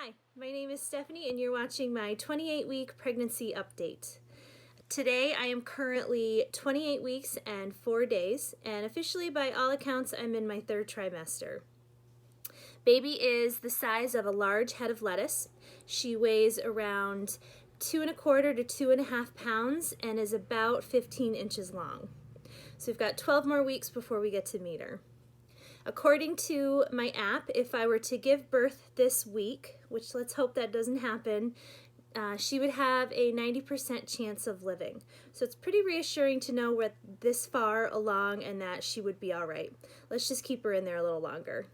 Hi, my name is Stephanie and you're watching my 28-week pregnancy update. Today I am currently 28 weeks and 4 days, and officially by all accounts I'm in my third trimester. Baby is the size of a large head of lettuce. She weighs around 2¼ to 2½ pounds and is about 15 inches long. So we've got 12 more weeks before we get to meet her. According to my app, if I were to give birth this week, which let's hope that doesn't happen, she would have a 90% chance of living. So it's pretty reassuring to know we're this far along and that she would be all right. Let's just keep her in there a little longer.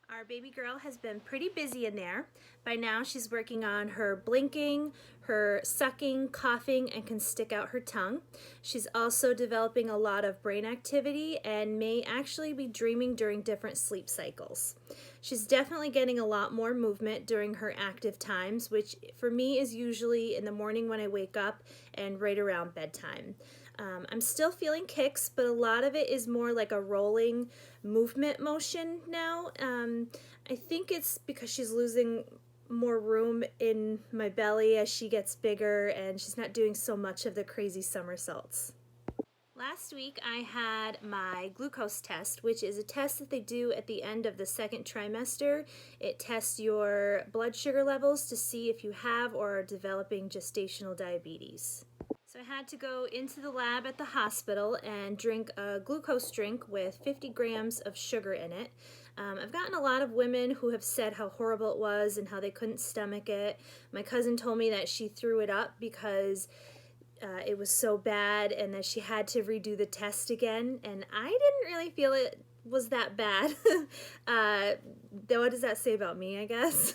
Our baby girl has been pretty busy in there. By now she's working on her blinking, her sucking, coughing, and can stick out her tongue. She's also developing a lot of brain activity and may actually be dreaming during different sleep cycles. She's definitely getting a lot more movement during her active times, which for me is usually in the morning when I wake up and right around bedtime. I'm still feeling kicks, but a lot of it is more like a rolling movement motion now. I think it's because she's losing more room in my belly as she gets bigger and she's not doing so much of the crazy somersaults. Last week I had my glucose test, which is a test that they do at the end of the second trimester. It tests your blood sugar levels to see if you have or are developing gestational diabetes. So I had to go into the lab at the hospital and drink a glucose drink with 50 grams of sugar in it. I've gotten a lot of women who have said how horrible it was and how they couldn't stomach it. My cousin told me that she threw it up because it was so bad and that she had to redo the test again, and I didn't really feel it was that bad. What does that say about me, I guess?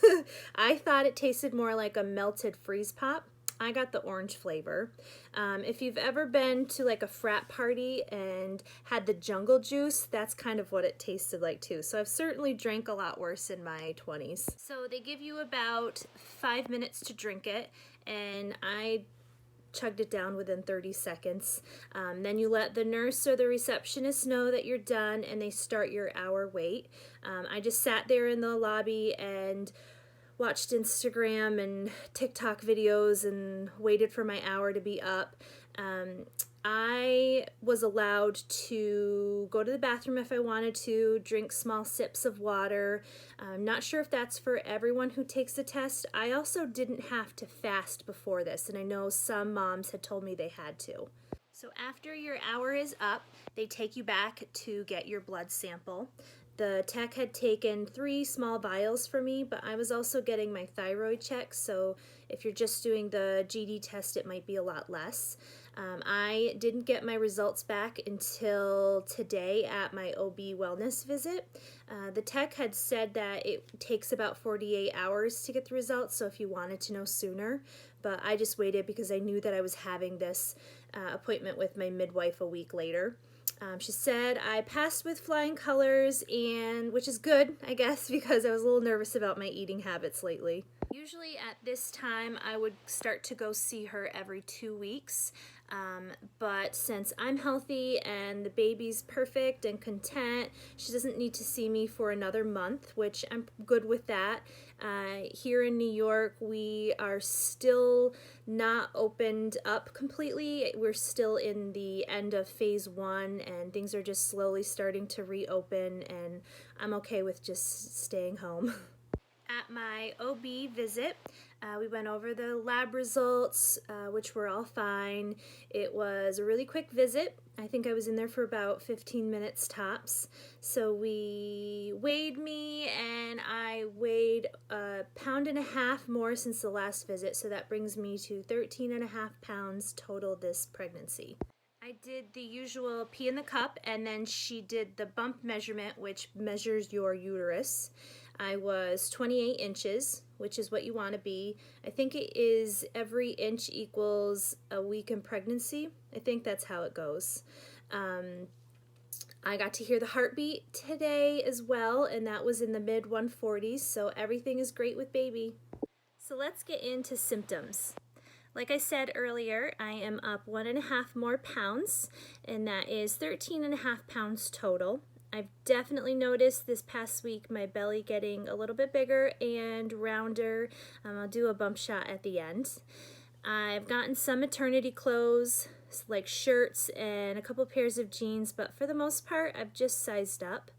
I thought it tasted more like a melted freeze pop. I got the orange flavor. If you've ever been to like a frat party and had the jungle juice, that's kind of what it tasted like too. So I've certainly drank a lot worse in my 20s. So they give you about 5 minutes to drink it, and I chugged it down within 30 seconds. Then you let the nurse or the receptionist know that you're done and they start your hour wait. I just sat there in the lobby and watched Instagram and TikTok videos and waited for my hour to be up. I was allowed to go to the bathroom if I wanted to, drink small sips of water. I'm not sure if that's for everyone who takes the test. I also didn't have to fast before this, and I know some moms had told me they had to. So after your hour is up, they take you back to get your blood sample. The tech had taken 3 small vials for me, but I was also getting my thyroid check, so if you're just doing the GD test, it might be a lot less. I didn't get my results back until today at my OB wellness visit. The tech had said that it takes about 48 hours to get the results, so if you wanted to know sooner, but I just waited because I knew that I was having this appointment with my midwife a week later. She said I passed with flying colors, and which is good, I guess, because I was a little nervous about my eating habits lately. Usually at this time I would start to go see her every 2 weeks, but since I'm healthy and the baby's perfect and content, she doesn't need to see me for another month, which I'm good with that. Here in New York, we are still not opened up completely. We're still in the end of phase 1 and things are just slowly starting to reopen, and I'm okay with just staying home. At my OB visit, we went over the lab results, which were all fine. It was a really quick visit. I think I was in there for about 15 minutes tops. So we weighed me, and I weighed 1.5 pounds more since the last visit, so that brings me to 13.5 pounds total this pregnancy. I did the usual pee in the cup, and then she did the bump measurement, which measures your uterus. I was 28 inches, which is what you want to be. I think it is every inch equals a week in pregnancy. I think that's how it goes. I got to hear the heartbeat today as well, and that was in the mid 140s, so everything is great with baby. So let's get into symptoms. Like I said earlier, I am up 1.5 more pounds, and that is 13.5 pounds total. I've definitely noticed this past week my belly getting a little bit bigger and rounder. I'll do a bump shot at the end. I've gotten some maternity clothes, like shirts and a couple pairs of jeans, but for the most part, I've just sized up.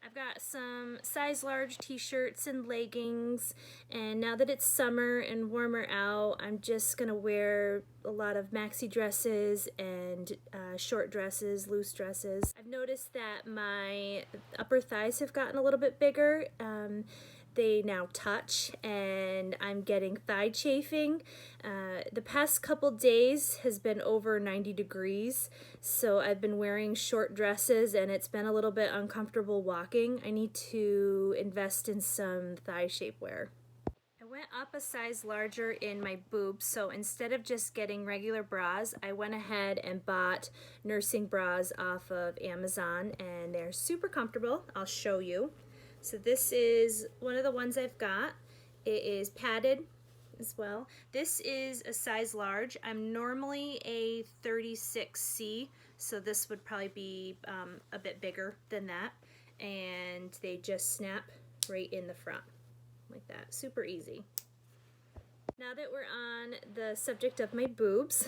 I've got some size large t-shirts and leggings, and now that it's summer and warmer out, I'm just gonna wear a lot of maxi dresses and short dresses, loose dresses. I've noticed that my upper thighs have gotten a little bit bigger. They now touch, and I'm getting thigh chafing. The past couple days has been over 90 degrees, so I've been wearing short dresses and it's been a little bit uncomfortable walking. I need to invest in some thigh shapewear. I went up a size larger in my boobs, so instead of just getting regular bras, I went ahead and bought nursing bras off of Amazon, and they're super comfortable. I'll show you. So this is one of the ones I've got. It is padded as well. This is a size large. I'm normally a 36C, so this would probably be a bit bigger than that. And they just snap right in the front like that. Super easy. Now that we're on the subject of my boobs,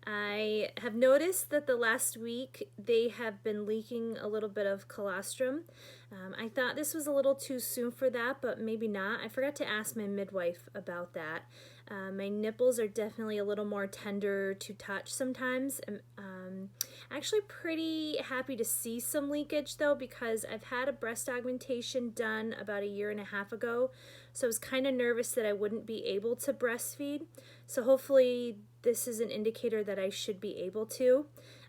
I have noticed that the last week they have been leaking a little bit of colostrum. I thought this was a little too soon for that, but maybe not. I forgot to ask my midwife about that. My nipples are definitely a little more tender to touch sometimes. I'm actually pretty happy to see some leakage though, because I've had a breast augmentation done about 1.5 years ago, so I was kind of nervous that I wouldn't be able to breastfeed. So hopefully this is an indicator that I should be able to.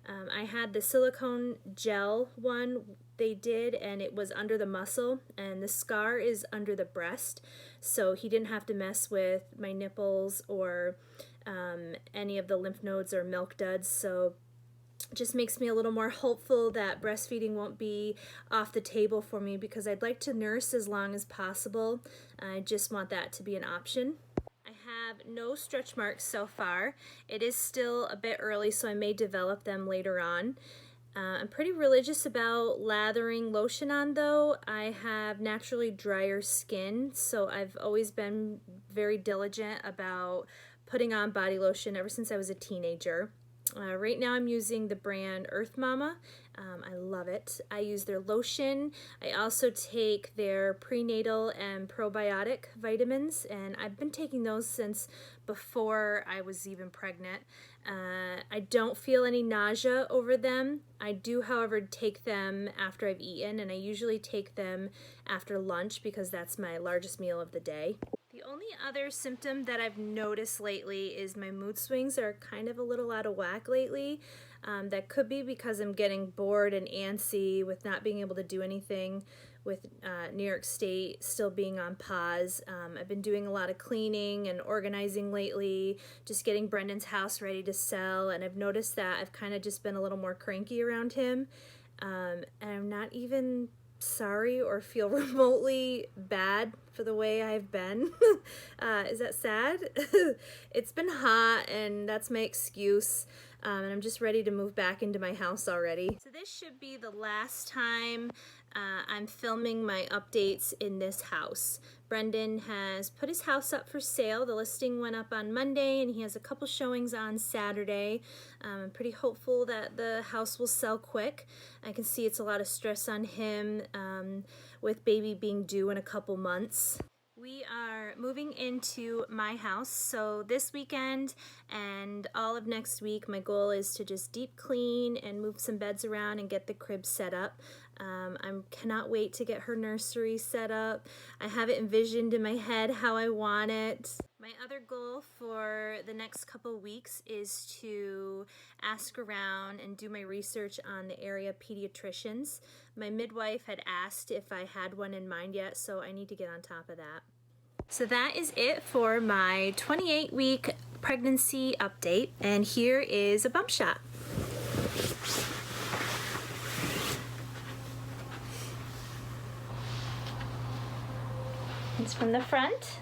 I had the silicone gel one they did, and it was under the muscle, and the scar is under the breast, so he didn't have to mess with my nipples or any of the lymph nodes or milk duds. So it just makes me a little more hopeful that breastfeeding won't be off the table for me, because I'd like to nurse as long as possible. I just want that to be an option. I have no stretch marks so far. It is still a bit early, so I may develop them later on. I'm pretty religious about lathering lotion on though. I have naturally drier skin, so I've always been very diligent about putting on body lotion ever since I was a teenager. Right now I'm using the brand Earth Mama. I love it. I use their lotion. I also take their prenatal and probiotic vitamins, and I've been taking those since before I was even pregnant. I don't feel any nausea over them. I do, however, take them after I've eaten, and I usually take them after lunch because that's my largest meal of the day. The only other symptom that I've noticed lately is my mood swings are kind of a little out of whack lately. That could be because I'm getting bored and antsy with not being able to do anything with New York State still being on pause. I've been doing a lot of cleaning and organizing lately, just getting Brendan's house ready to sell, and I've noticed that I've kind of just been a little more cranky around him, and I'm not even sorry or feel remotely bad for the way I've been. Is that sad? It's been hot, and that's my excuse. And I'm just ready to move back into my house already. So this should be the last time I'm filming my updates in this house. Brendan has put his house up for sale. The listing went up on Monday, and he has a couple showings on Saturday. I'm pretty hopeful that the house will sell quick. I can see it's a lot of stress on him with baby being due in a couple months. We are moving into my house, so this weekend and all of next week my goal is to just deep clean and move some beds around and get the crib set up. I cannot wait to get her nursery set up. I have it envisioned in my head how I want it. My other goal for the next couple weeks is to ask around and do my research on the area pediatricians. My midwife had asked if I had one in mind yet, so I need to get on top of that. So that is it for my 28-week pregnancy update, and here is a bump shot. It's from the front.